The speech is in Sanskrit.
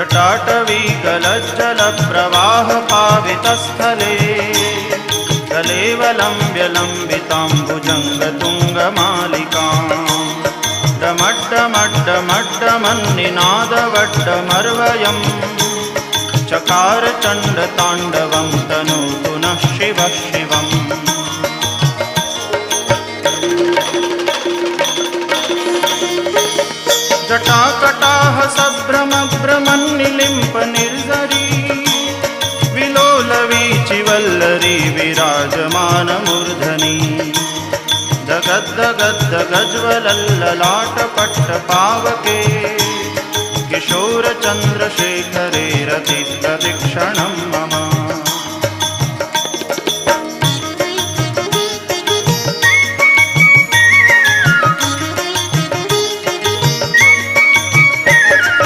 जटाटवीगलज्जलप्रवाहपावितस्थले कलेवलम्ब्य लम्बिताम्बुजङ्गतुङ्गमालिकाम् डमड्डमड्डमड्डमन्निनादवड्डमर्वयम् चकार चण्डताण्डवं तनोतु नः शिवः शिवम्। जटाकटाह सभ्रमभ्रमन्निलिम्प निर्झरी विलोलवीचिवल्लरी विराजमानमूर्धनि दगद्दगद्दगज्ज्वलल्ललाटपट्टपावके किशोरचन्द्रशेखरे रतिप्रतिक्षणम्